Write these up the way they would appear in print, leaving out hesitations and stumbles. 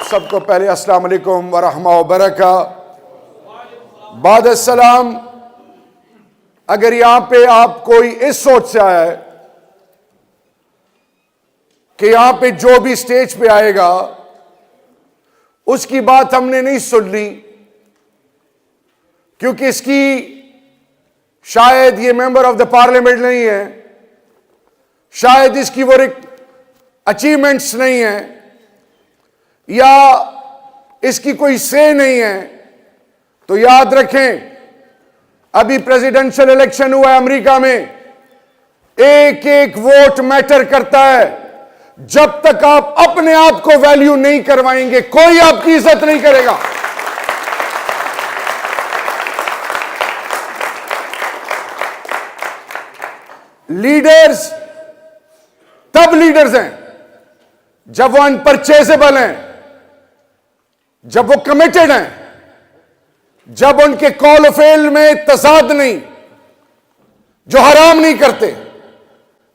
सबको पहले अस्सलाम वालेकुम व रहमतुल्लाहि व बरकातहू। बाद अस्सलाम, अगर यहां पे आप कोई इस सोच से आया है कि यहां पे जो भी स्टेज पे आएगा उसकी बात हमने नहीं सुन ली क्योंकि इसकी शायद ये मेंबर ऑफ द पार्लियामेंट नहीं है, शायद इसकी वो अचीवमेंट्स नहीं है या इसकी कोई से नहीं है, तो याद रखें अभी प्रेसिडेंशियल इलेक्शन हुआ है अमेरिका में, एक एक वोट मैटर करता है। जब तक आप अपने आप को वैल्यू नहीं करवाएंगे कोई आपकी इज्जत नहीं करेगा। लीडर्स तब लीडर्स हैं जब वो अनपरचेजेबल हैं, जब वो कमिटेड हैं, जब उनके कॉल फेल में तजाद नहीं, जो हराम नहीं करते,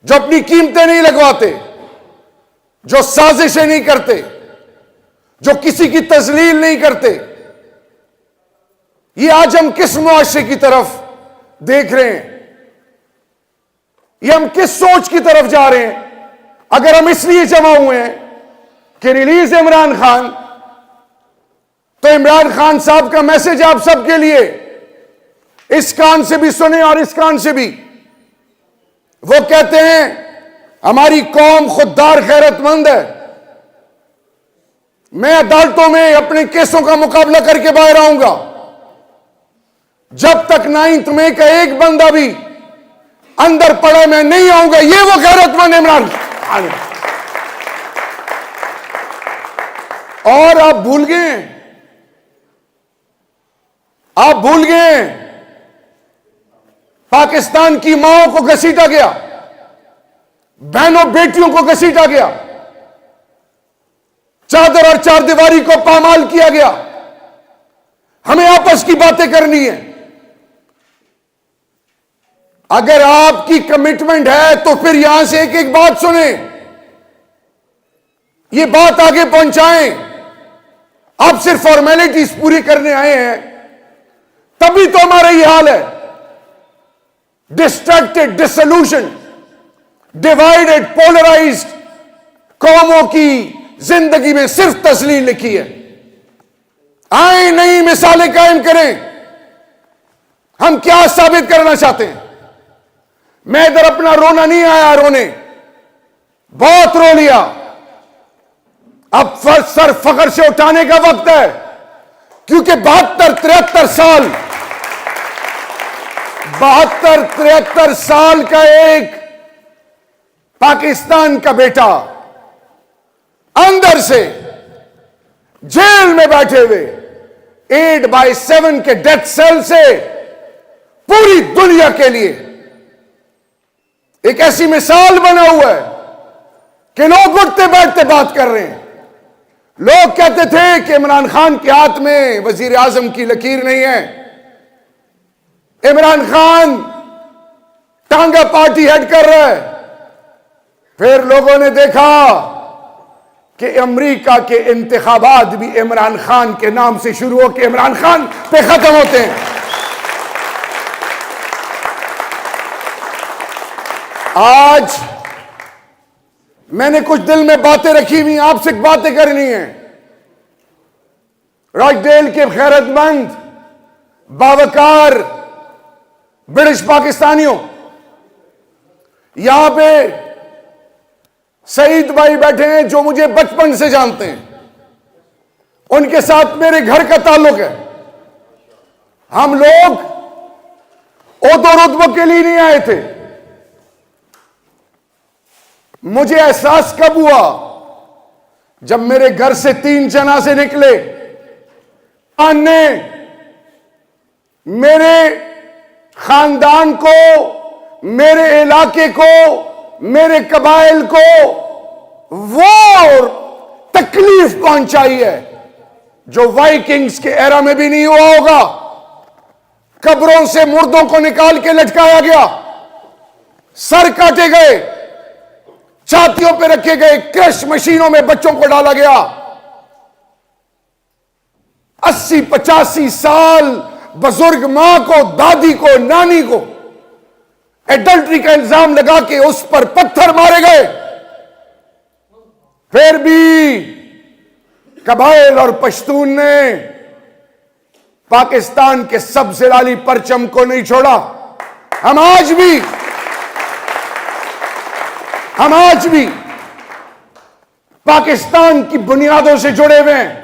जो अपनी कीमतें नहीं लगवाते, जो साजिशें नहीं करते, जो किसी की तजलील नहीं करते। ये आज हम किस मुआशरे की तरफ देख रहे हैं, ये हम किस सोच की तरफ जा रहे हैं? अगर हम इसलिए जमा हुए हैं कि रिलीज इमरान खान, तो इमरान खान साहब का मैसेज आप सबके लिए इस कान से भी सुने और इस कान से भी। वो कहते हैं हमारी कौम खुददार गैरतमंद है, मैं अदालतों में अपने केसों का मुकाबला करके बाहर आऊंगा। जब तक 9 मई का एक बंदा भी अंदर पड़ा मैं नहीं आऊंगा। ये वो गैरतमंद इमरान खान है। और आप भूल गए, आप भूल गए पाकिस्तान की माओं को घसीटा गया, बहनों बेटियों को घसीटा गया, चादर और चारदीवारी को पामाल किया गया। हमें आपस की बातें करनी है। अगर आपकी कमिटमेंट है तो फिर यहां से एक एक बात सुने, ये बात आगे पहुंचाएं। आप सिर्फ फॉर्मेलिटीज पूरी करने आए हैं, तभी तो हमारा ये हाल है। डिस्ट्रैक्टेड, डिसोल्यूशन, डिवाइडेड, पोलराइज्ड कौमों की जिंदगी में सिर्फ तस्लील लिखी है। आए नई मिसालें कायम करें। हम क्या साबित करना चाहते हैं? मैं इधर अपना रोना नहीं आया रोने, बहुत रो लिया। अब सर फखर से उठाने का वक्त है, क्योंकि 72-73 साल 72-73 साल का एक पाकिस्तान का बेटा अंदर से जेल में बैठे हुए 8/7 के डेथ सेल से पूरी दुनिया के लिए एक ऐसी मिसाल बना हुआ है कि लोग उठते बैठते बात कर रहे हैं। लोग कहते थे कि इमरान खान के हाथ में वजीर आजम की लकीर नहीं है, इमरान खान टांगा पार्टी हेड कर रहा है। फिर लोगों ने देखा कि अमेरिका के इंतखाबात भी इमरान खान के नाम से शुरू होकर इमरान खान पे खत्म होते हैं। आज मैंने कुछ दिल में बातें रखी हुई, आपसे बातें करनी है। रॉकडेल के खैरतमंद बावकार ब्रिटिश पाकिस्तानियों, यहां पे सईद भाई बैठे हैं जो मुझे बचपन से जानते हैं, उनके साथ मेरे घर का ताल्लुक है। हम लोग ओहदो रुतबों के लिए नहीं आए थे। मुझे एहसास कब हुआ? जब मेरे घर से 3 जनाजे निकले। ने मेरे खानदान को, मेरे इलाके को, मेरे कबाइल को वो तकलीफ पहुंचाई है जो वाइकिंग्स के एरा में भी नहीं हुआ होगा। कब्रों से मुर्दों को निकाल के लटकाया गया, सर काटे गए, छातियों पे रखे गए, क्रश मशीनों में बच्चों को डाला गया। 80-85 साल बुजुर्ग मां को, दादी को, नानी को एडल्ट्री का इल्जाम लगा के उस पर पत्थर मारे गए। फिर भी कबाइल और पश्तून ने पाकिस्तान के सबसे लाली परचम को नहीं छोड़ा। हम आज भी पाकिस्तान की बुनियादों से जुड़े हुए हैं।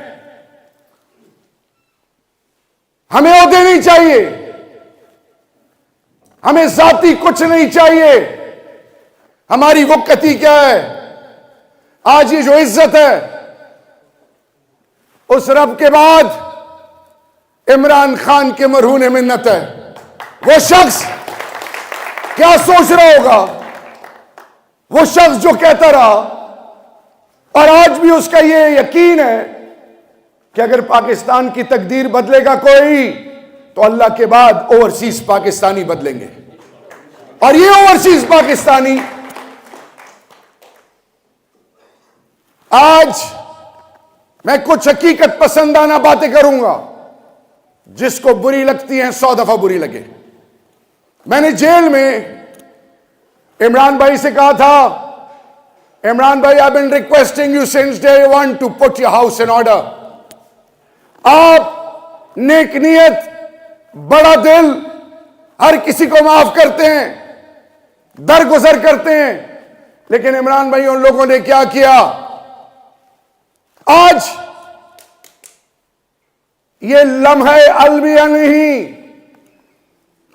हमें ओहदे नहीं चाहिए, हमें जाति कुछ नहीं चाहिए। हमारी वक़्ती क्या है? आज ये जो इज्जत है, उस रब के बाद इमरान खान के मरहून मिन्नत है। वो शख्स क्या सोच रहा होगा? वो शख्स जो कहता रहा और आज भी उसका ये यकीन है कि अगर पाकिस्तान की तकदीर बदलेगा कोई, तो अल्लाह के बाद ओवरसीज पाकिस्तानी बदलेंगे। और ये ओवरसीज पाकिस्तानी आज मैं कुछ हकीकत पसंदाना बातें करूंगा, जिसको बुरी लगती हैं 100 दफा बुरी लगे। मैंने जेल में इमरान भाई से कहा था, इमरान भाई, I been requesting you since day one to put your house in order. आप नेक नियत, बड़ा दिल, हर किसी को माफ करते हैं, दरगुजर करते हैं, लेकिन इमरान भाई उन लोगों ने क्या किया? आज ये लम्हे अलविया नहीं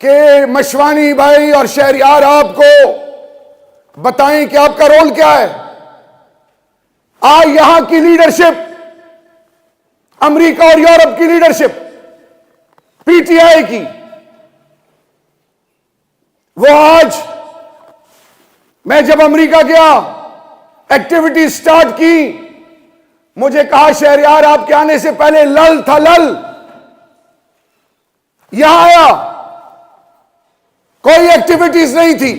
कि मशवानी भाई और शहरियार आपको बताएं कि आपका रोल क्या है। आज यहां की लीडरशिप, अमेरिका और यूरोप की लीडरशिप, पीटीआई की, वो आज, मैं जब अमेरिका गया, एक्टिविटी स्टार्ट की, मुझे कहा शहरियार आपके आने से पहले लल था, लल यहां आया, कोई एक्टिविटीज नहीं थी।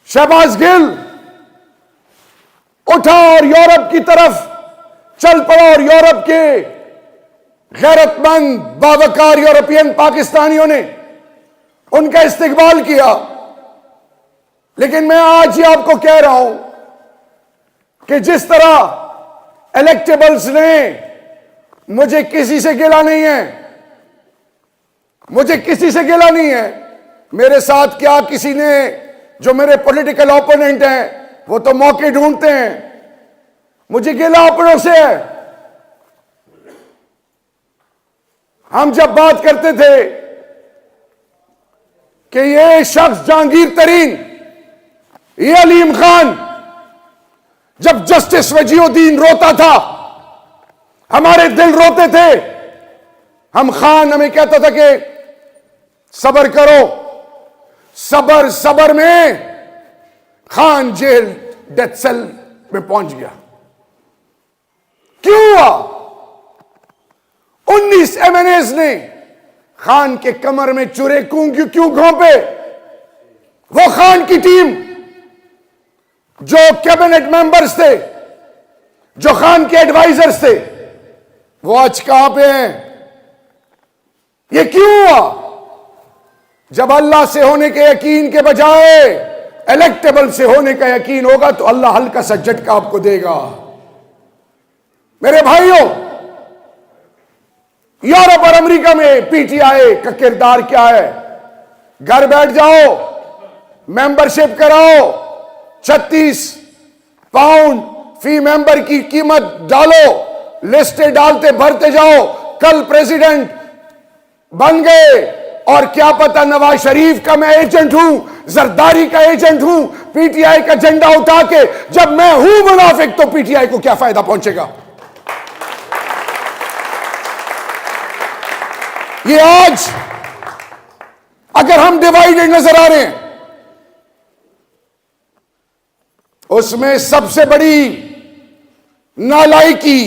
शहबाज गिल उठा और यूरोप की तरफ चल पड़ा और यूरोप के गैरतमंद बावकार यूरोपियन पाकिस्तानियों ने उनका इस्तकबाल किया। लेकिन मैं आज ही आपको कह रहा हूं कि जिस तरह इलेक्टेबल्स ने, मुझे किसी से गिला नहीं है, मुझे किसी से गिला नहीं है। मेरे साथ क्या किसी ने, जो मेरे पॉलिटिकल ओपोनेंट हैं, वो तो मौके ढूंढते हैं, मुझे गिला अपनों से है। हम जब बात करते थे कि ये शख्स जहांगीर तरीन, ये अलीम खान, जब जस्टिस वजीउद्दीन रोता था, हमारे दिल रोते थे। हम खान हमें कहता था कि सबर करो, सबर सबर में खान जेल डेथ सेल में पहुंच गया। क्यों हुआ? 19 एमएनएस ने खान के कमर में चुरे क्यों घोंपे? वो खान की टीम, जो कैबिनेट मेंबर्स थे, जो खान के एडवाइजर्स थे, वो आज कहां पे हैं? ये क्यों हुआ? जब अल्लाह से होने के यकीन के बजाय इलेक्टेबल से होने का यकीन होगा, तो अल्लाह हल्का सा झटका आपको देगा। मेरे भाइयों, यूरोप और अमेरिका में पीटीआई का किरदार क्या है? घर बैठ जाओ, मेंबरशिप कराओ, 36 पाउंड फी मेंबर की कीमत डालो, लिस्टें डालते भरते जाओ। कल प्रेसिडेंट बन गए और क्या पता नवाज शरीफ का मैं एजेंट हूं, जरदारी का एजेंट हूं, पीटीआई का झंडा उठा के, जब मैं हूं मुनाफिक, तो पीटीआई को क्या फायदा पहुंचेगा? ये आज अगर हम डिवाइडेड नजर आ रहे हैं, उसमें सबसे बड़ी नालायकी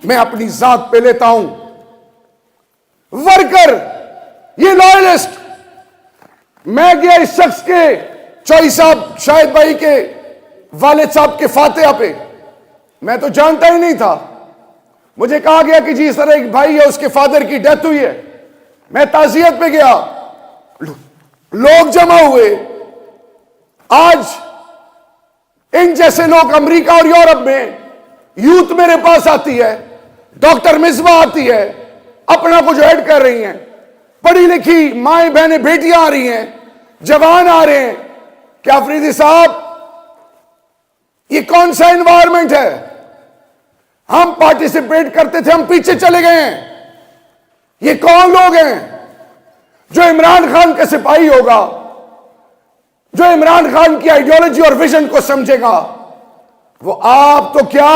मैं अपनी जात पे लेता हूं। वर्कर, ये लॉयलिस्ट, मैं गया इस शख्स के, चौई साहब शाहिद भाई के वालिद साहब के फातिहा पे, मैं तो जानता ही नहीं था। मुझे कहा गया कि जी इस तरह एक भाई है, उसके फादर की डेथ हुई है। मैं ताजियत पे गया, लोग जमा हुए। आज इन जैसे लोग अमेरिका और यूरोप में, यूथ मेरे पास आती है, डॉक्टर मिसबा आती है, अपना कुछ ऐड कर रही हैं, पढ़ी लिखी माएं बहनें बेटियां आ रही हैं, जवान आ रहे हैं। क्या अफरीदी साहब, ये कौन सा एनवायरमेंट है? हम पार्टिसिपेट करते थे, हम पीछे चले गए हैं। ये कौन लोग हैं? जो इमरान खान का सिपाही होगा, जो इमरान खान की आइडियोलॉजी और विजन को समझेगा, वो आप तो क्या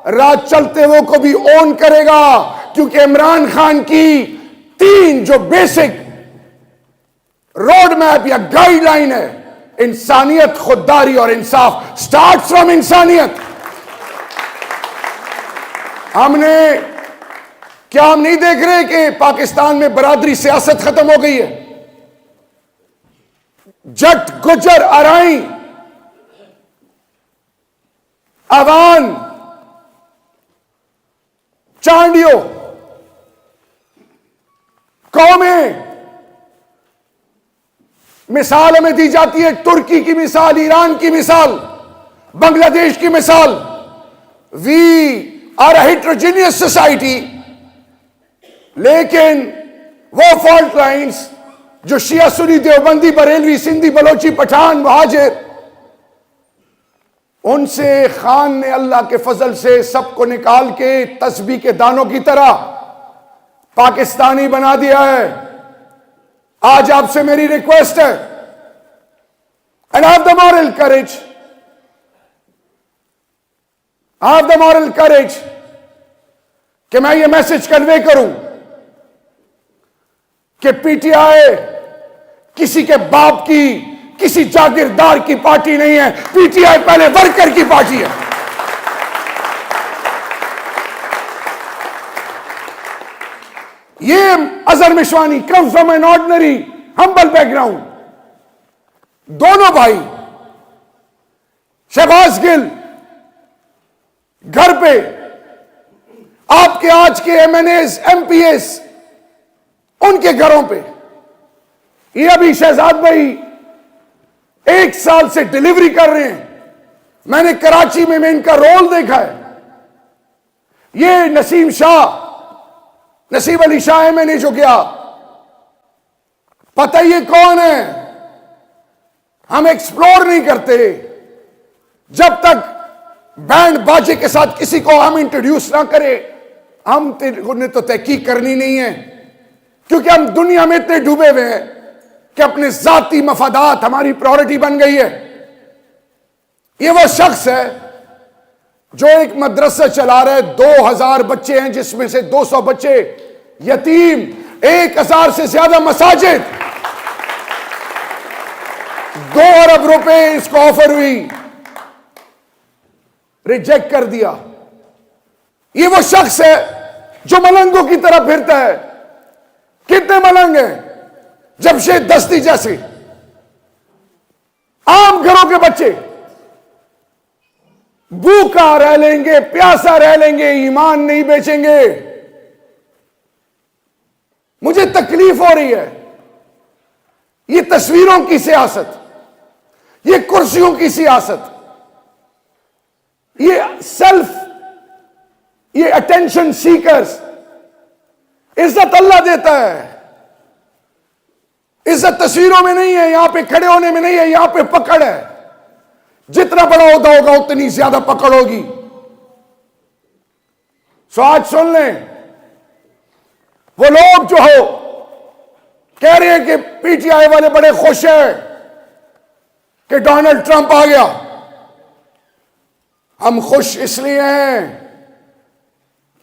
रात चलते हुए को भी ओन करेगा। क्योंकि इमरान खान की 3 जो बेसिक रोड मैप या गाइडलाइन है, इंसानियत, खुददारी और इंसाफ, स्टार्ट फ्रॉम इंसानियत। हमने क्या हम नहीं देख रहे कि पाकिस्तान में बरादरी सियासत खत्म हो गई है? जट, गुजर, अराई, अवान, चांडियो कौमें, मिसाल हमें दी जाती है तुर्की की मिसाल, ईरान की मिसाल, बांग्लादेश की मिसाल। We are a heterogeneous society. लेकिन वो फॉल्ट लाइंस जो शिया सुन्नी देवबंदी बरेलवी सिंधी बलोची पठान महाजिर, उनसे खान ने अल्लाह के फजल से सबको निकाल के तस्बीह के दानों की तरह पाकिस्तानी बना दिया है। आज आपसे मेरी रिक्वेस्ट है, and I have the moral courage, I have the moral courage कि मैं ये मैसेज कन्वे करूं कि पीटीआई किसी के बाप की, किसी जागीरदार की पार्टी नहीं है। पीटीआई पहले वर्कर की पार्टी है। ये Azhar Mishwani come from an ordinary humble background. दोनों भाई शहबाज गिल घर पे आपके आज के एमएनएस, एमपीएस उनके घरों पे, ये अभी शहजाद भाई 1 साल से डिलीवरी कर रहे हैं। मैंने कराची में इनका रोल देखा है। ये नसीम शाह, नसीब अली शाह है, मैंने जो गया, पता ये कौन है? हम एक्सप्लोर नहीं करते जब तक बैंड बाजे के साथ किसी को हम इंट्रोड्यूस ना करें। हमने तो तहकीक करनी नहीं है, क्योंकि हम दुनिया में इतने डूबे हुए हैं कि अपने जाती मफादात हमारी प्रायोरिटी बन गई है। ये वो शख्स है जो एक मदरसा चला रहे, 2000 बच्चे हैं, जिसमें से 200 बच्चे यतीम, 1000 से ज्यादा मसाजिद, 2 अरब रुपए इसको ऑफर हुई, रिजेक्ट कर दिया। ये वो शख्स है जो मलंगों की तरह फिरता है। कितने मलंग हैं? जमशेद दस्ती जैसे आम घरों के बच्चे भूखा रह लेंगे, प्यासा रह लेंगे, ईमान नहीं बेचेंगे। मुझे तकलीफ हो रही है। ये तस्वीरों की सियासत, ये कुर्सियों की सियासत, ये ये अटेंशन सीकर्स। इज्जत अल्लाह देता है, इज्जत तस्वीरों में नहीं है, यहां पे खड़े होने में नहीं है, यहां पे पकड़ है। जितना बड़ा होता होगा उतनी ज्यादा पकड़ होगी। सो आज सुन लें, वो लोग जो हो कह रहे हैं कि पीटीआई वाले बड़े खुश हैं कि डोनाल्ड ट्रंप आ गया। हम खुश इसलिए हैं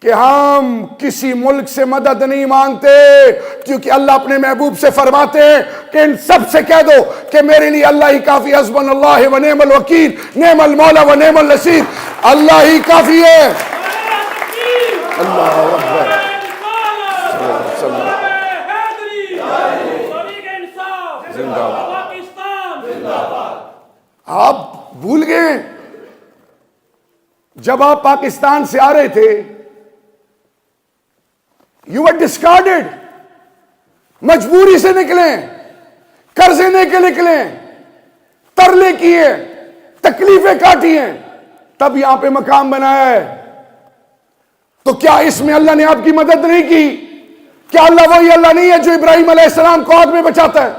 कि हम किसी मुल्क से मदद नहीं मांगते, क्योंकि अल्लाह अपने महबूब से फरमाते हैं कि इन सब से कह दो कि मेरे लिए अल्लाह ही काफी, हस्बुनल्लाह व निअमल वकील, निअमल मौला व निअमल नसीर। अल्लाह ही काफी है। अल्लाह अकबर। आप भूल गए जब आप पाकिस्तान से आ रहे थे यू वर डिस्कार्डेड, मजबूरी से निकले, कर्जे लेके निकले, तरले किए, तकलीफें काटी हैं, तब यहां पे मकाम बनाया है। तो क्या इसमें अल्लाह ने आपकी मदद नहीं की? क्या अल्लाह वही अल्लाह नहीं है जो इब्राहिम अलैहिस्सलाम को आग में बचाता है?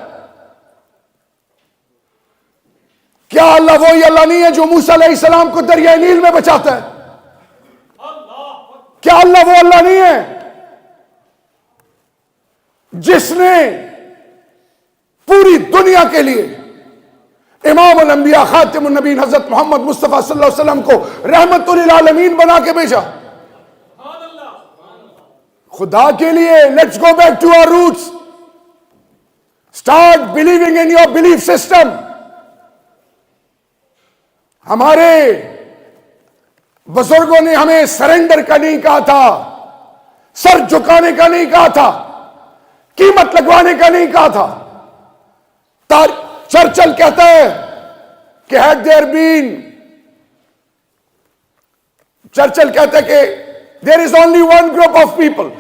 क्या अल्लाह वही अल्लाह नहीं है जो मूसा अलैहिस्सलाम को दरिया नील में बचाता है? क्या अल्लाह वो अल्लाह नहीं है जिसने पूरी दुनिया के लिए इमाम अल अंबिया खातिमुन नबीन हजरत मोहम्मद मुस्तफा सल्लल्लाहु अलैहि वसल्लम को रहमतुल लिल आलमीन बना के भेजा? खुदा के लिए let's go back to our roots, start believing in your belief system. हमारे बुजुर्गों ने हमें सरेंडर का नहीं कहा था, सर झुकाने का नहीं कहा था, कीमत लगवाने का नहीं कहा था। चर्चिल कहता है कि हैड देयर बीन, चर्चिल कहता है कि there is only one group of people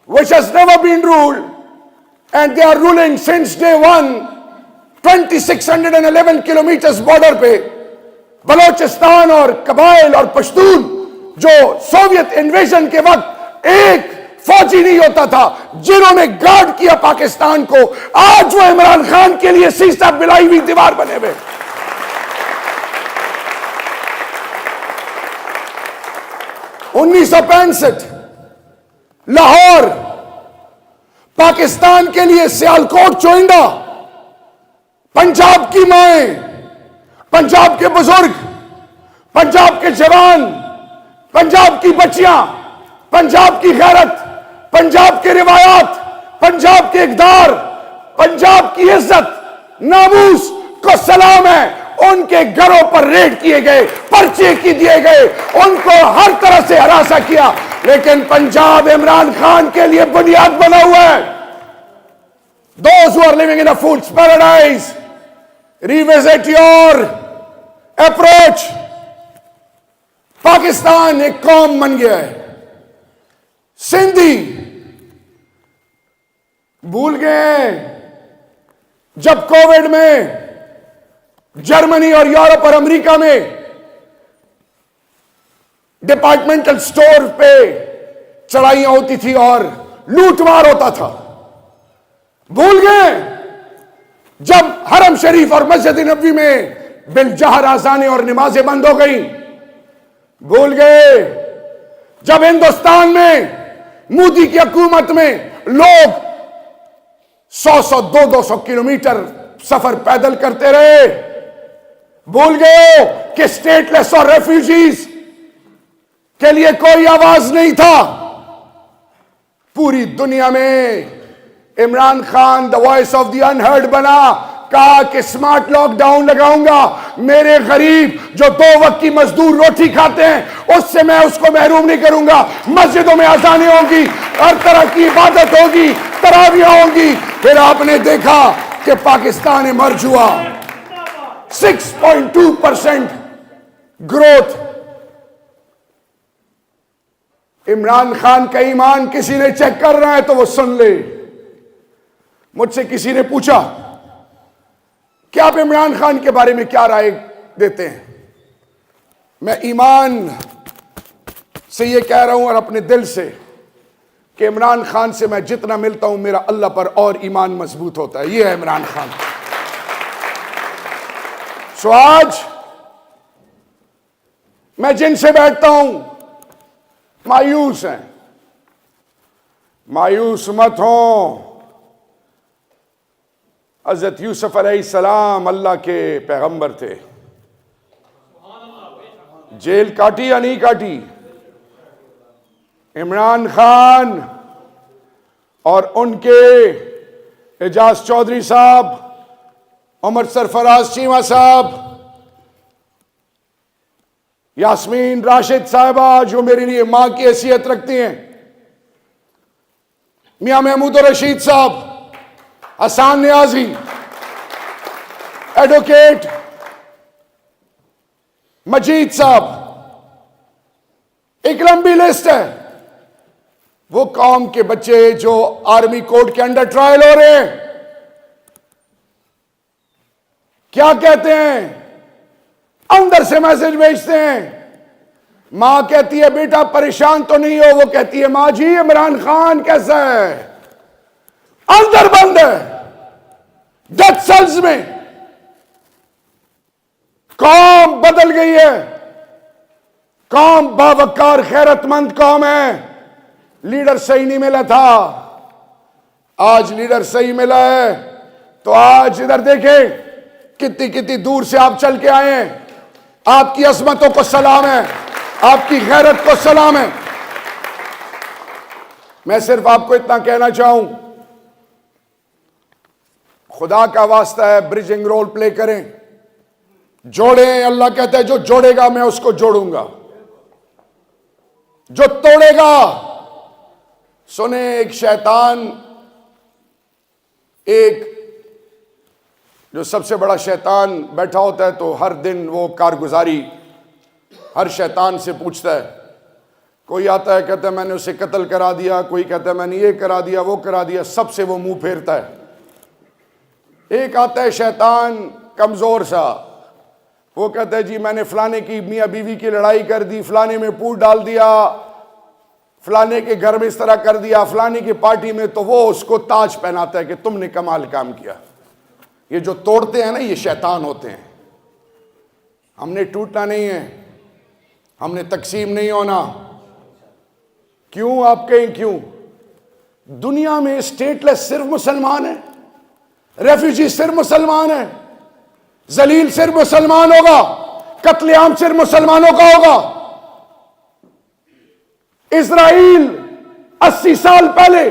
which has never been ruled and they are ruling since day one, 2611 kilometre border पे बलोचिस्तान और कबाइल और पश्तून, जो सोवियत इन्वेजन के वक्त एक फौजी नहीं होता था, जिन्होंने गार्ड किया पाकिस्तान को, आज वो इमरान खान के लिए शीशा मिलाई हुई दीवार बने हुए। उन्नीस सौ 1965 लाहौर पाकिस्तान के लिए सियालकोट चोइंदा, पंजाब की माएं, पंजाब के बुजुर्ग, पंजाब के जवान, पंजाब की बच्चियां, पंजाब की गैरत, पंजाब के रिवायात, पंजाब के इक़दार, पंजाब की इज्जत नामूस को सलाम है। उनके घरों पर रेड किए गए, पर्चे की दिए गए, उनको हर तरह से हरासा किया, लेकिन पंजाब इमरान खान के लिए बुनियाद बना हुआ है। Those who are living in a fool's paradise, revisit your approach। Pakistan एक कौम बन गया है। सिंधी भूल गए जब कोविड में जर्मनी और यूरोप और अमेरिका में डिपार्टमेंटल स्टोर पे चढ़ाइयां होती थी और लूटमार होता था। भूल गए जब हरम शरीफ और मस्जिद नबवी में बिलजहर आजानें और नमाजें बंद हो गई। भूल गए जब हिंदुस्तान में मोदी की हुकूमत में लोग 100 200 किलोमीटर सफर पैदल करते रहे। भूल गए कि स्टेटलेस और रेफ्यूजीज के लिए कोई आवाज नहीं था। पूरी दुनिया में Imran Khan the voice of the unheard बना, कहा कि स्मार्ट लॉकडाउन लगाऊंगा, मेरे गरीब जो 2 वक्त की मजदूर रोटी खाते हैं उससे मैं उसको महरूम नहीं करूंगा। मस्जिदों में अजानें होंगी, हर तरह की इबादत होगी, तरावियां होंगी। फिर आपने देखा कि पाकिस्तान इमर्ज हुआ, 6.2% ग्रोथ। इमरान खान का ईमान किसी ने चेक करना है तो वो सुन ले। मुझसे किसी ने पूछा कि आप इमरान खान के बारे में क्या राय देते हैं। मैं ईमान से ये कह रहा हूं और अपने दिल से कि इमरान खान से मैं जितना मिलता हूं मेरा अल्लाह पर और ईमान मजबूत होता है। ये है इमरान खान। सो आज मैं जिनसे बैठता हूं मायूस हैं। मायूस मत हो। हज़रत यूसुफ अलैहिस्सलाम अल्लाह के पैगंबर थे। जेल काटी या नहीं काटी? इमरान खान और उनके एजाज चौधरी साहब, उमर सरफराज चीमा साहब, यास्मीन राशिद साहिबा जो मेरे लिए मां की हैसियत रखती हैं, मियां महमूद रशीद साहब, हसान नियाजी, एडवोकेट मजीद साहब, एक लंबी लिस्ट है। वो कौम के बच्चे जो आर्मी कोर्ट के अंडर ट्रायल हो रहे हैं, क्या कहते हैं? अंदर से मैसेज भेजते हैं। मां कहती है बेटा परेशान तो नहीं हो, वो कहती है मां जी इमरान खान कैसा है, अंदर बंद है डेथ सेल्स में। कौम बदल गई है, कौम बावकार खैरतमंद कौम है। लीडर सही नहीं मिला था, आज लीडर सही मिला है। तो आज इधर देखें, कितनी कितनी दूर से आप चल के आए हैं। आपकी अजमतों को सलाम है, आपकी गैरत को सलाम है। मैं सिर्फ आपको इतना कहना चाहूं, खुदा का वास्ता है ब्रिजिंग रोल प्ले करें, जोड़ें। अल्लाह कहता है जो जोड़ेगा मैं उसको जोड़ूंगा, जो तोड़ेगा। सुने, एक शैतान, एक जो सबसे बड़ा शैतान बैठा होता है तो हर दिन वो कारगुजारी हर शैतान से पूछता है। कोई आता है कहता है मैंने उसे कत्ल करा दिया, कोई कहता है मैंने ये करा दिया वो करा दिया, सबसे वो मुंह फेरता है। एक आता है शैतान कमजोर सा, वो कहता है जी मैंने फलाने की मियाँ बीवी की लड़ाई कर दी, फलाने में पूर डाल दिया, फलाने के घर में इस तरह कर दिया, फलाने की पार्टी में, तो वो उसको ताज पहनाता है कि तुमने कमाल काम किया। ये जो तोड़ते हैं ना, ये शैतान होते हैं। हमने टूटना नहीं है, हमने तकसीम नहीं होना। क्यों? आप कहें क्यों? दुनिया में स्टेटलेस सिर्फ मुसलमान है, रेफ्यूजी सिर्फ मुसलमान है, जलील सिर्फ मुसलमान होगा, कत्लेआम सिर्फ मुसलमानों का होगा। इजराइल 80 साल पहले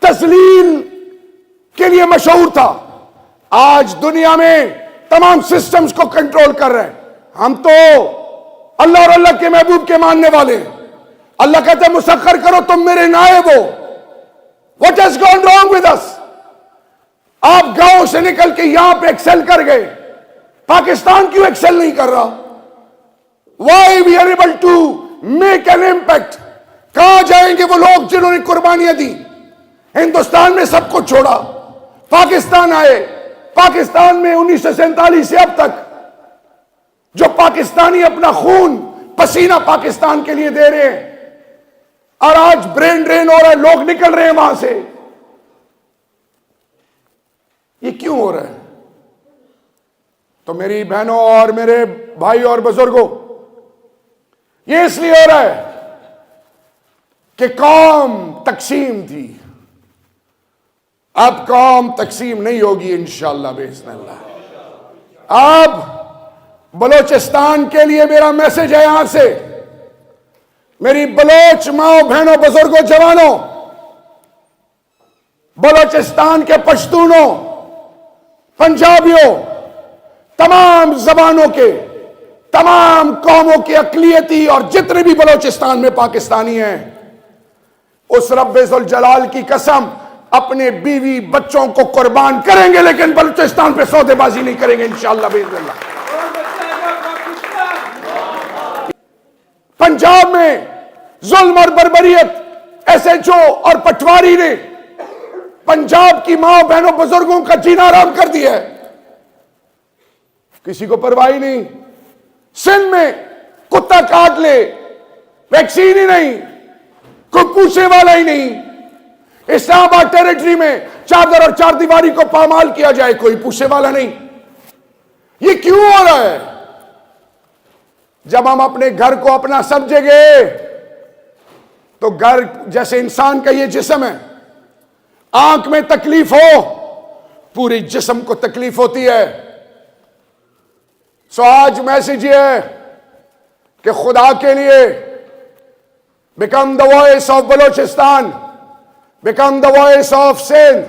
तस्लील के लिए मशहूर था, आज दुनिया में तमाम सिस्टम्स को कंट्रोल कर रहे हैं। हम तो अल्लाह और अल्लाह के महबूब के मानने वाले। अल्लाह कहते हैं मुसख्खर करो तुम मेरे नायब हो। What has gone wrong with us? आप गांव से निकल के यहां पे एक्सेल कर गए, पाकिस्तान क्यों एक्सेल नहीं कर रहा? Why we are able to make an impact? कहां जाएंगे वो लोग जिन्होंने कुर्बानियां दी? हिंदुस्तान में सब कुछ छोड़ा, पाकिस्तान आए। पाकिस्तान में 1947 से अब तक जो पाकिस्तानी अपना खून पसीना पाकिस्तान के लिए दे रहे हैं, और आज ब्रेन ड्रेन हो रहा है, लोग निकल रहे हैं वहां से। ये क्यों हो रहा है? तो मेरी बहनों और मेरे भाई और बुजुर्गों, ये इसलिए हो रहा है कि कौम तकसीम थी, अब कौम तकसीम नहीं होगी इंशाअल्लाह बिइज़्निल्लाह। अब बलोचिस्तान के लिए मेरा मैसेज है यहां से, मेरी बलोच माओ बहनों बुजुर्गों जवानों, बलोचिस्तान के पश्तूनों, पंजाबियों, तमाम जबानों के, तमाम कौमों के अकलियती और जितने भी बलोचिस्तान में पाकिस्तानी हैं, उस रब्बे-जुल जलाल की कसम अपने बीवी बच्चों को कुर्बान करेंगे, लेकिन बलूचिस्तान पे सौदेबाजी नहीं करेंगे इंशाअल्लाह बिइज़्निल्लाह। पंजाब में जुल्म और बर्बरियत एसएचओ और पटवारी ने पंजाब की मां बहनों बुजुर्गों का जीना आराम कर दिया है, किसी को परवाह ही नहीं। सिंध में कुत्ता काट ले, वैक्सीन ही नहीं, कोई पूछने वाला ही नहीं। इस्लामाबाद टेरिटरी में चादर और चार दीवारी को पामाल किया जाए, कोई पूछने वाला नहीं। ये क्यों हो रहा है? जब हम अपने घर को अपना समझेंगे तो घर जैसे इंसान का ये जिस्म है, आंख में तकलीफ हो पूरी जिस्म को तकलीफ होती है। सो आज मैसेज ये है कि खुदा के लिए become the voice of Balochistan, become the voice of Sindh,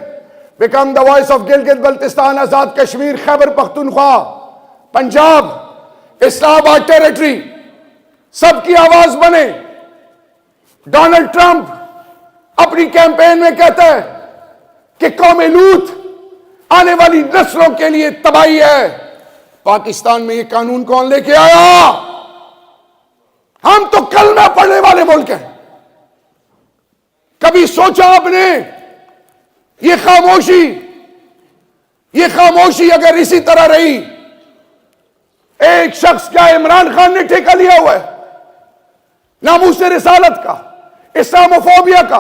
become the voice of Gilgit Baltistan, Azad Kashmir, Khyber Pakhtunkhwa, Punjab, Islamabad territory, सबकी आवाज बने। डोनाल्ड ट्रंप अपनी कैंपेन में कहता है कि कौमे लूत आने वाली नस्लों के लिए तबाही है। पाकिस्तान में ये कानून कौन लेके आया? हम तो कलमा पढ़ने वाले मुल्क हैं, कभी सोचा आपने ये खामोशी अगर इसी तरह रही, एक शख्स क्या इमरान खान ने ठेका लिया हुआ है नामूसे रिसालत का, इस्लामोफोबिया का,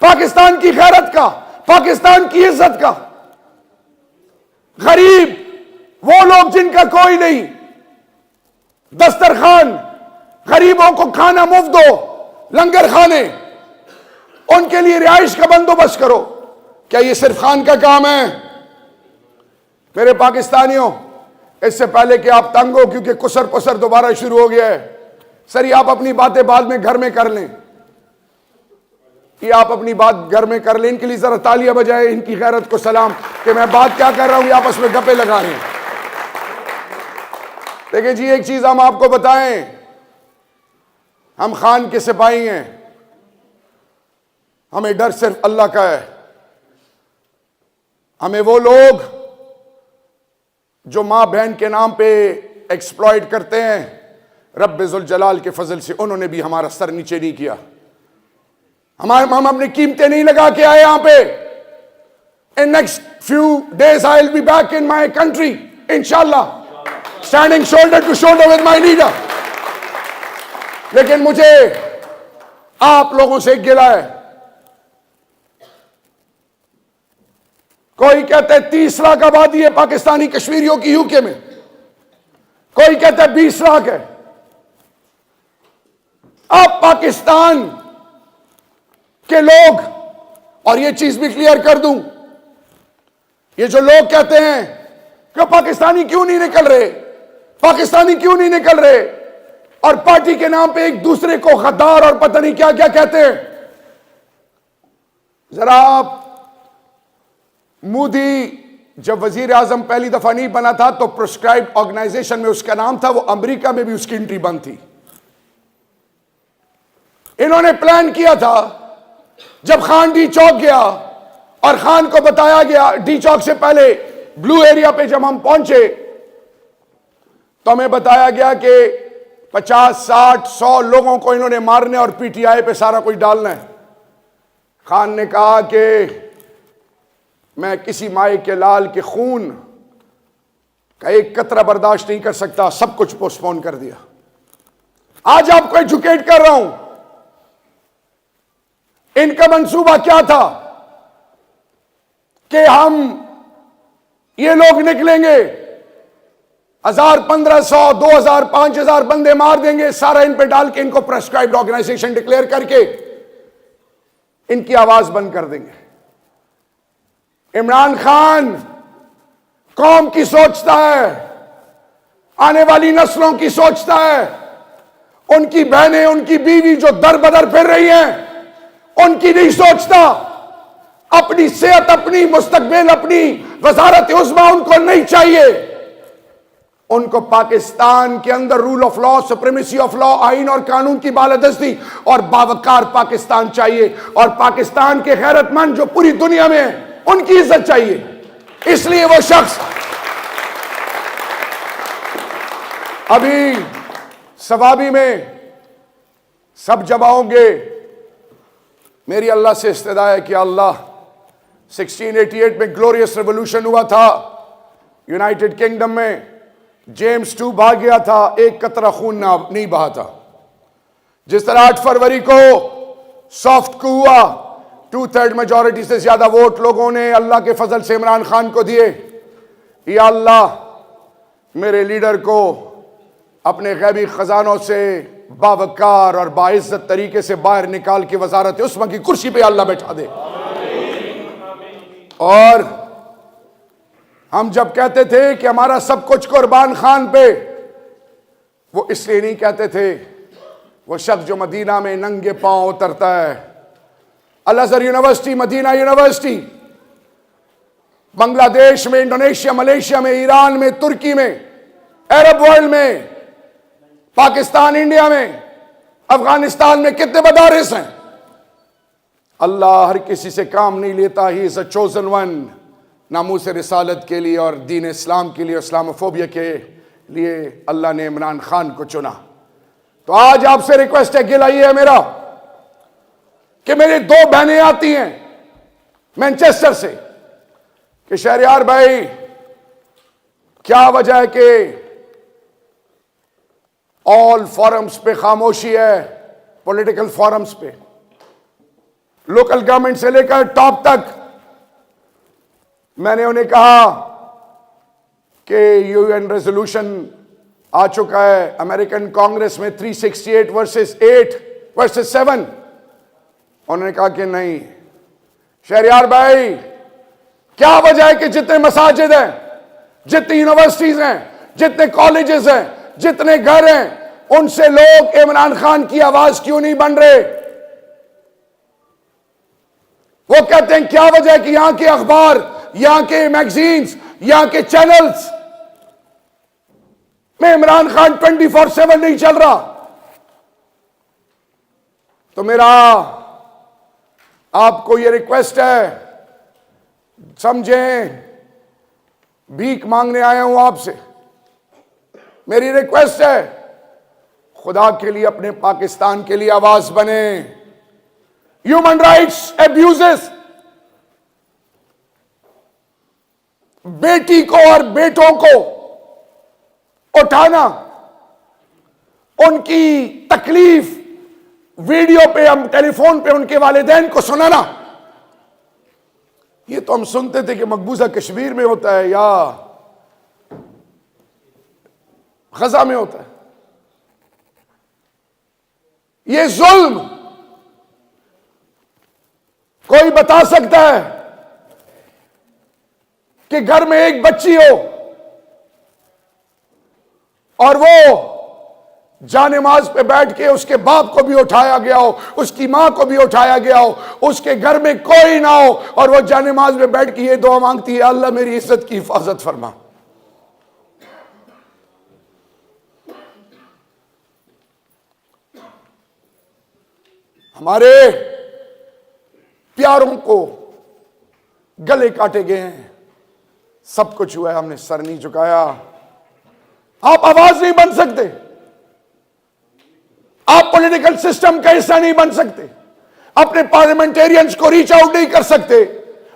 पाकिस्तान की गैरत का, पाकिस्तान की इज्जत का। गरीब वो लोग जिनका कोई नहीं, दस्तरखान, गरीबों को खाना मुफ्त दो, लंगर खाने, उनके लिए रिहाइश का बंदोबस्त करो। क्या ये सिर्फ खान का काम है? मेरे पाकिस्तानियों, इससे पहले कि आप तंग हो क्योंकि कुसर पुसर दोबारा शुरू हो गया है, सर ये आप अपनी बातें बाद में घर में कर लें, ये आप अपनी बात घर में कर लें। इनके लिए जरा तालियां बजाए, इनकी गैरत को सलाम कि मैं बात क्या कर रहा हूं, ये आपस में गप्पे लगा रहे हैं। देखिए जी, एक चीज हम आपको बताएं, हम खान के सिपाही हैं, हमें डर सिर्फ अल्लाह का है। हमें वो लोग जो मां बहन के नाम पे एक्सप्लॉइट करते हैं, रब्बुल जलाल के फजल से उन्होंने भी हमारा सर नीचे नहीं किया। हम अपनी कीमतें नहीं लगा के आए यहां पे। In next few days I will be back in my country इंशाल्लाह, standing shoulder to shoulder with my leader. लेकिन मुझे आप लोगों से गिला है। कोई कहते हैं 30 लाख आबादी है पाकिस्तानी कश्मीरियों की यूके में, कोई कहता है 20 लाख है। अब पाकिस्तान के लोग, और ये चीज भी क्लियर कर दूं, ये जो लोग कहते हैं कि पाकिस्तानी क्यों नहीं निकल रहे, पाकिस्तानी क्यों नहीं निकल रहे, और पार्टी के नाम पे एक दूसरे को गद्दार और पता नहीं क्या क्या कहते हैं। जरा आप, मोदी जब वजीर आजम पहली दफा नहीं बना था तो प्रिस्क्राइब ऑर्गेनाइजेशन में उसका नाम था, वो अमेरिका में भी उसकी एंट्री बंद थी। इन्होंने प्लान किया था, जब खान डी चौक गया और खान को बताया गया, डी चौक से पहले ब्लू एरिया पे जब हम पहुंचे तो हमें बताया गया कि 50, 60, 100 लोगों को इन्होंने मारने और पीटीआई पे सारा कुछ डालना है। खान ने कहा कि मैं किसी माए के लाल के खून का एक कतरा बर्दाश्त नहीं कर सकता, सब कुछ पोस्टपोन कर दिया। आज आपको एजुकेट कर रहा हूं, इनका मंसूबा क्या था कि हम ये लोग निकलेंगे, 1000, 1500, 2000, 5000 बंदे मार देंगे, सारा इन पे डाल के इनको प्रेस्क्राइब्ड ऑर्गेनाइजेशन डिक्लेयर करके इनकी आवाज बंद कर देंगे। इमरान खान कौम की सोचता है, आने वाली नस्लों की सोचता है, उनकी बहनें, उनकी बीवी जो दर बदर फिर रही हैं उनकी नहीं सोचता। अपनी सेहत, अपनी मुस्तकबिल, अपनी वजारत उज़्मा उनको नहीं चाहिए। उनको पाकिस्तान के अंदर rule of law, supremacy of law, आइन और कानून की बालादस्ती और बावकार पाकिस्तान चाहिए, और पाकिस्तान के गैरतमंद जो पूरी दुनिया में है उनकी इज्जत चाहिए। इसलिए वो शख्स अभी सवाबी में सब जमा होंगे। मेरी अल्लाह से इस्तदा है कि अल्लाह 1688 में ग्लोरियस रेवोल्यूशन हुआ था यूनाइटेड किंगडम में, जेम्स II भाग गया था, एक कतरा खून नहीं बहा था। जिस तरह 8 फरवरी को सॉफ्ट को हुआ, 2/3 मेजॉरिटी से ज्यादा वोट लोगों ने अल्लाह के फजल से इमरान खान को दिए। या अल्लाह मेरे लीडर को अपने गैबी खजानों से बावकार और बाइज्जत तरीके से बाहर निकाल के वजारत उस्मा की कुर्सी पे अल्लाह बैठा दे। और हम जब कहते थे कि हमारा सब कुछ कुर्बान खान पे, वो इसलिए नहीं कहते थे, वो शख्स जो मदीना में नंगे पांव उतरता है, Al Azhar university, Medina university, Bangladesh में, इंडोनेशिया, मलेशिया में, ईरान में, तुर्की में, अरब वर्ल्ड में, पाकिस्तान, इंडिया में, अफगानिस्तान में कितने मदारिस हैं। अल्लाह हर किसी से काम नहीं लेता। He is a chosen one. नामूस रिसालत के लिए और दीन इस्लाम के लिए, इस्लामोफोबिया के लिए अल्लाह ने इमरान खान को चुना। तो आज आपसे रिक्वेस्ट है, गिला ये है मेरा कि मेरी 2 बहनें आती हैं मैनचेस्टर से कि शहरयार भाई क्या वजह है कि ऑल फोरम्स पे खामोशी है, पॉलिटिकल फोरम्स पे, लोकल गवर्नमेंट से लेकर टॉप तक। मैंने उन्हें कहा कि यूएन रेजोल्यूशन आ चुका है अमेरिकन कांग्रेस में 368 वर्सेस 8 वर्सेस 7। उन्होंने कहा कि नहीं शहरयार भाई, क्या वजह है कि जितने मसाजिद हैं, जितनी यूनिवर्सिटीज हैं, जितने कॉलेजेस हैं, जितने घर हैं, उनसे लोग इमरान खान की आवाज क्यों नहीं बन रहे? वो कहते हैं क्या वजह है कि यहां के अखबार, यहां के मैगजीन्स, यहां के चैनल्स में इमरान खान 24/7 नहीं चल रहा। तो मेरा आपको यह रिक्वेस्ट है, समझें भीख मांगने आया हूं आपसे, मेरी रिक्वेस्ट है खुदा के लिए अपने पाकिस्तान के लिए आवाज बने। ह्यूमन राइट्स एब्यूजेस, बेटी को और बेटों को उठाना, उनकी तकलीफ वीडियो पे, हम टेलीफोन पे उनके वालिदैन को सुनाना, ये तो हम सुनते थे कि मकबूजा कश्मीर में होता है या गजा में होता है। ये जुल्म कोई बता सकता है कि घर में एक बच्ची हो और वो जानेमाज पे बैठ के उसके बाप को भी उठाया गया हो, उसकी मां को भी उठाया गया हो, उसके घर में कोई ना हो और वो जानेमाज में बैठ के ये दुआ मांगती है, अल्लाह मेरी इज्जत की हिफाजत फरमा। हमारे प्यारों को गले काटे गए हैं, सब कुछ हुआ है, हमने सर नहीं झुकाया। आप आवाज नहीं बन सकते, आप पॉलिटिकल सिस्टम का हिस्सा नहीं बन सकते, अपने पार्लियामेंटेरियंस को रीच आउट नहीं कर सकते,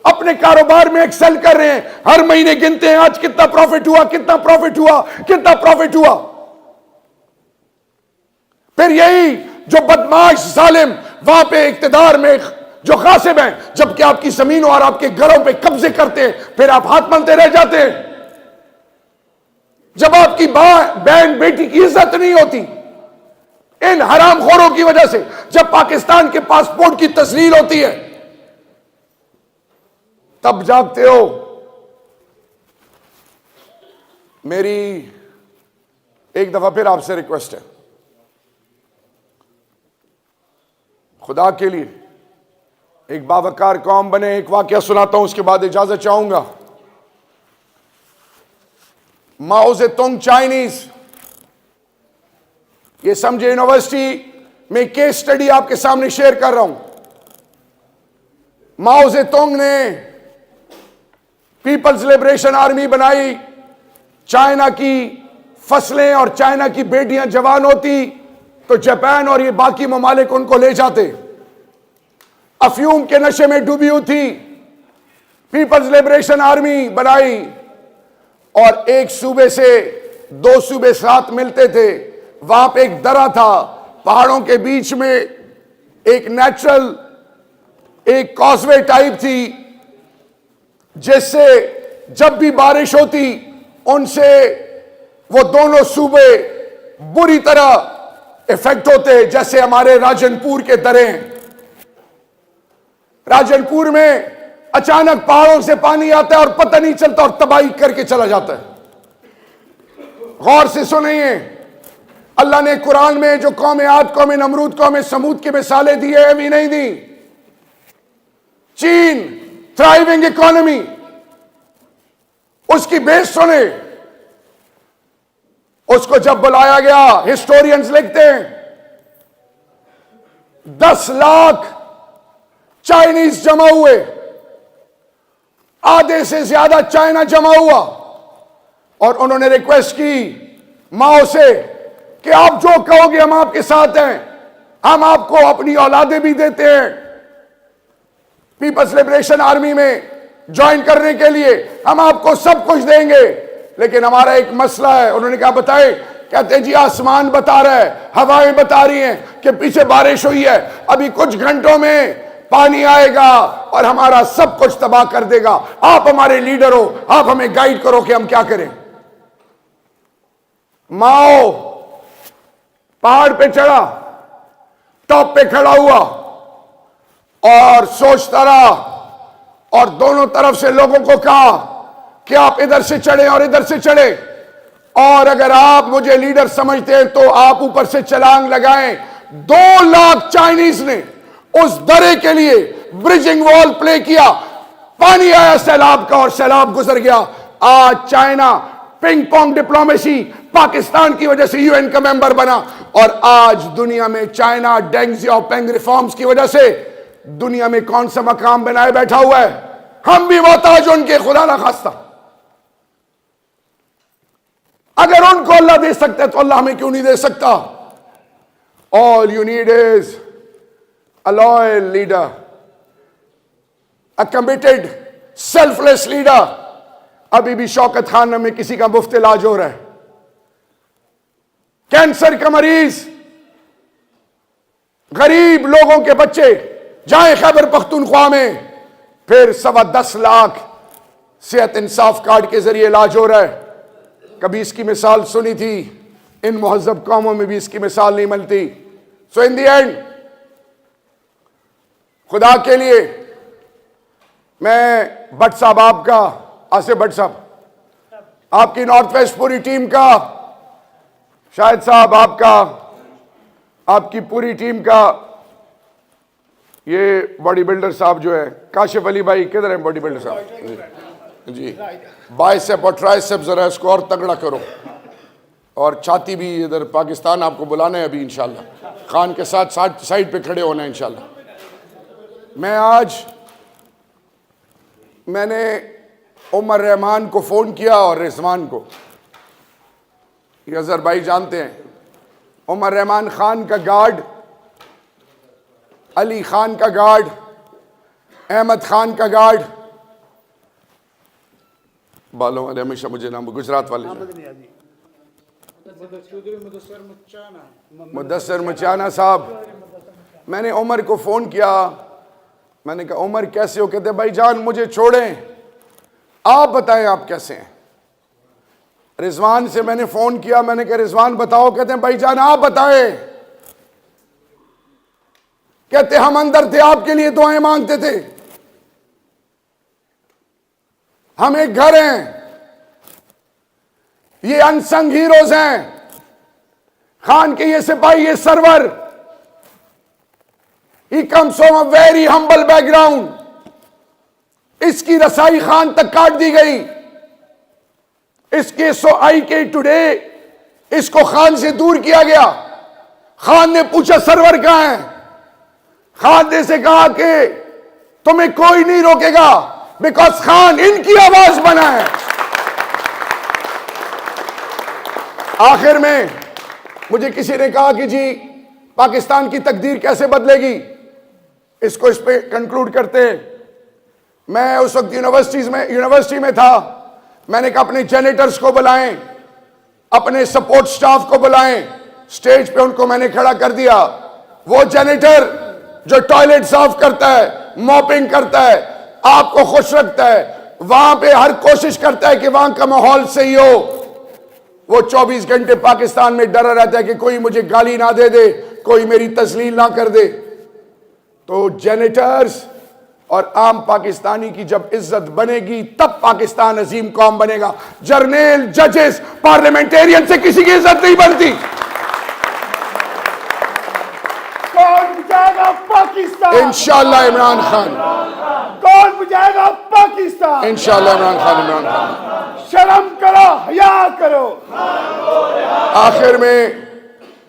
अपने कारोबार में एक्सेल कर रहे हैं, हर महीने गिनते हैं आज कितना प्रॉफिट हुआ, कितना प्रॉफिट हुआ, कितना प्रॉफिट हुआ। फिर यही जो बदमाश जालिम वहां पे इक्तिदार में जो गासिब हैं, जबकि आपकी जमीनों और आपके घरों पे कब्जे करते हैं, फिर आप हाथ मलते रह जाते हैं। जब आपकी बहन बेटी की इज्जत नहीं होती इन हरामखोरों की वजह से, जब पाकिस्तान के पासपोर्ट की तस्लील होती है, तब जागते हो। मेरी एक दफा फिर आपसे रिक्वेस्ट है, खुदा के लिए एक बावकार कौम बने। एक वाकया सुनाता हूं, उसके बाद इजाजत चाहूंगा। माओ ज़ेतुंग चाइनीज, ये समझे यूनिवर्सिटी में केस स्टडी आपके सामने शेयर कर रहा हूं। माओ ज़ेतुंग ने पीपल्स लिबरेशन आर्मी बनाई, चाइना की फसलें और चाइना की बेटियां जवान होती तो जापान और ये बाकी ममालिक उनको ले जाते। अफ्यूम के नशे में डूबी हुई थी, पीपल्स लिबरेशन आर्मी बनाई और एक सूबे से 2 सूबे साथ मिलते थे। वहां पे एक दरा था, पहाड़ों के बीच में एक नेचुरल एक कॉजवे टाइप थी, जिससे जब भी बारिश होती उनसे वो दोनों सूबे बुरी तरह इफेक्ट होते। जैसे हमारे राजनपुर के दरे, राजनपुर में अचानक पहाड़ों से पानी आता है और पता नहीं चलता और तबाही करके चला जाता है। गौर से सुनिए, अल्लाह ने कुरान में जो कौम आद, कौम नमरूद, कौम समूद की मिसालें दी है, अभी नहीं दी। चीन थ्राइविंग इकोनॉमी, उसकी बेस सुने। उसको जब बुलाया गया, हिस्टोरियंस लिखते हैं 10 लाख चाइनीज जमा हुए, आधे से ज्यादा चाइना जमा हुआ और उन्होंने रिक्वेस्ट की माओ से कि आप जो कहोगे हम आपके साथ हैं, हम आपको अपनी औलादे भी देते हैं, पीपल्स लिबरेशन आर्मी में ज्वाइन करने के लिए, हम आपको सब कुछ देंगे। लेकिन हमारा एक मसला है। उन्होंने क्या बताए? कहते हैं जी आसमान बता रहा है, हवाएं बता रही हैं कि पीछे बारिश हुई है, अभी कुछ घंटों में पानी आएगा और हमारा सब कुछ तबाह कर देगा। आप हमारे लीडर हो, आप हमें गाइड करो कि हम क्या करें। माओ पहाड़ पे चढ़ा, टॉप पे खड़ा हुआ और सोचता रहा और दोनों तरफ से लोगों को कहा कि आप इधर से चढ़े और इधर से चढ़े, और अगर आप मुझे लीडर समझते हैं तो आप ऊपर से छलांग लगाएं। 2 लाख चाइनीज ने उस दरे के लिए ब्रिजिंग वॉल प्ले किया। पानी आया सैलाब का और सैलाब गुजर गया। आज China ping pong diplomacy Pakistan की वजह से यूएन का मेंबर बना, और आज दुनिया में चाइना डेंग जियाओपिंग रिफॉर्म्स की वजह से दुनिया में कौन सा मकाम बनाए बैठा हुआ है। हम भी मोहताज उनके, खुदा ना खास्ता। अगर उनको अल्लाह दे सकता है तो अल्लाह हमें क्यों नहीं दे सकता? All you need is a loyal leader, a committed selfless leader. अभी भी शौकत खाना में किसी का मुफ्त इलाज हो रहा है, कैंसर का मरीज, गरीब लोगों के बच्चे जाए खैबर पख्तूनख्वा में, फिर 10.25 लाख सेहत इंसाफ कार्ड के जरिए इलाज हो रहा है। कभी इसकी मिसाल सुनी थी? इन मुहज्जब कौमों में भी इसकी मिसाल नहीं मिलती। सो इन दी एंड, खुदा के लिए मैं भट्ट साहब, आपका आसिफ भट्ट साहब, आपकी नॉर्थ वेस्ट पूरी टीम का, शाहिद साहब आपका, आपकी पूरी टीम का, ये बॉडी बिल्डर साहब जो है काशिफ अली भाई, किधर है बॉडी बिल्डर साहब जी? बाइसेप और ट्राइसेप जरा इसको और तगड़ा करो, और छाती भी इधर पाकिस्तान आपको बुलाना है अभी इंशाल्लाह, खान के साथ साइड पे खड़े होना है इंशाल्लाह। मैंने उमर रहमान को फोन किया और रिजवान को, ये अजहर भाई जानते हैं, उमर रहमान खान का गार्ड, अली खान का गार्ड, अहमद खान का गार्ड, बालों वाले हमेशा मुझे नाम, गुजरात वाले मुदस्सर मचाना साहब। मैंने उमर को फोन किया, मैंने कहा उमर कैसे हो? कहते भाई जान मुझे छोड़ें, आप बताएं आप कैसे हैं। रिजवान से मैंने फोन किया, मैंने कहा रिजवान बताओ। कहते हैं भाई जान आप बताएं। कहते हम अंदर थे, आपके लिए दुआएं मांगते थे, हम एक घर हैं, ये अनसंग हीरोज हैं, खान के ये सिपाही, ये Sarwar, he comes from a very humble background, इसकी रसाई खान तक काट दी गई। इसके सो आई के टुडे इसको खान से दूर किया गया। खान ने पूछा सरवर कहां है? खान ने से कहा कि तुम्हें कोई नहीं रोकेगा, बिकॉज खान इनकी आवाज बना है। आखिर में मुझे किसी ने कहा कि जी पाकिस्तान की तकदीर कैसे बदलेगी, इसको इस पे कंक्लूड करते हैं। मैं उस वक्त यूनिवर्सिटी में था। मैंने कहा अपने जेनेटर्स को बुलाएं, अपने सपोर्ट स्टाफ को बुलाएं। स्टेज पे उनको मैंने खड़ा कर दिया। वो जेनेटर जो टॉयलेट साफ करता है, मॉपिंग करता है, आपको खुश रखता है, वहां पे हर कोशिश करता है कि वहां का माहौल सही हो। वो 24 घंटे पाकिस्तान में डरा रहता है कि कोई मुझे गाली ना दे दे, कोई मेरी तस्लील ना कर दे। तो जेनेटर्स और आम पाकिस्तानी की जब इज्जत बनेगी तब पाकिस्तान अजीम कौम बनेगा। जर्नल, जजेस, पार्लियामेंटेरियन से किसी की इज्जत नहीं बनती। कौन बुझाएगा पाकिस्तान? इंशाल्लाह इमरान खान। कौन बुझाएगा पाकिस्तान? इंशाल्लाह इमरान खान। शर्म करो, हया करो। आखिर में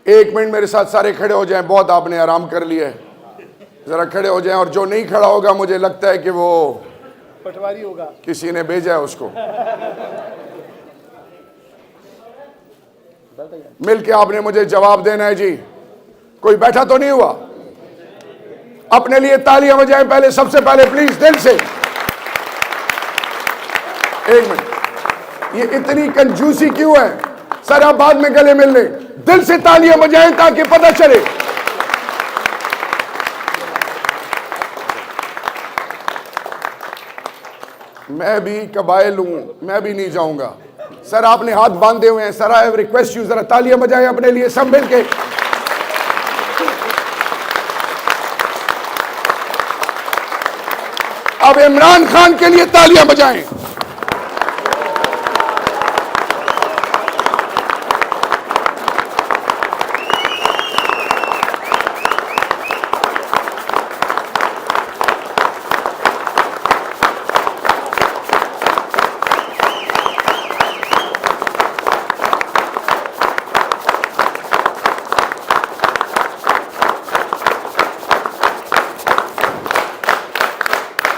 1 मिनट मेरे साथ सारे खड़े हो जाएं। बहुत आपने आराम कर लिया है, जरा खड़े हो जाएं। और जो नहीं खड़ा होगा मुझे लगता है कि वो पटवारी होगा, किसी ने भेजा है उसको। मिलके आपने मुझे जवाब देना है जी। कोई बैठा तो नहीं हुआ? अपने लिए तालियां बजाएं पहले, सबसे पहले प्लीज दिल से। एक मिनट, ये इतनी कंजूसी क्यों है? सर आप बाद में गले मिल लें, दिल से तालियां बजाएं ताकि पता चले। मैं भी कबाइल हूं, मैं भी नहीं जाऊंगा। सर आपने हाथ बांधे हुए हैं, सर आई रिक्वेस्ट यू, जरा तालियां बजाएं अपने लिए सब मिलके। अब इमरान खान के लिए तालियां बजाएं।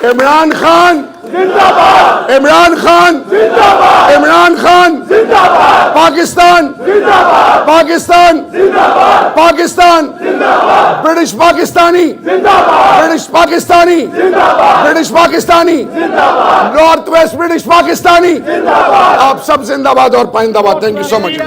इमरान खान जिंदाबाद, इमरान खान जिंदाबाद, इमरान खान जिंदाबाद, पाकिस्तान जिंदाबाद, पाकिस्तान जिंदाबाद, पाकिस्तान जिंदाबाद, ब्रिटिश पाकिस्तानी जिंदाबाद, ब्रिटिश पाकिस्तानी जिंदाबाद, ब्रिटिश पाकिस्तानी जिंदाबाद, नॉर्थ वेस्ट ब्रिटिश पाकिस्तानी जिंदाबाद। आप सब जिंदाबाद और पाइंदाबाद। Thank you so much.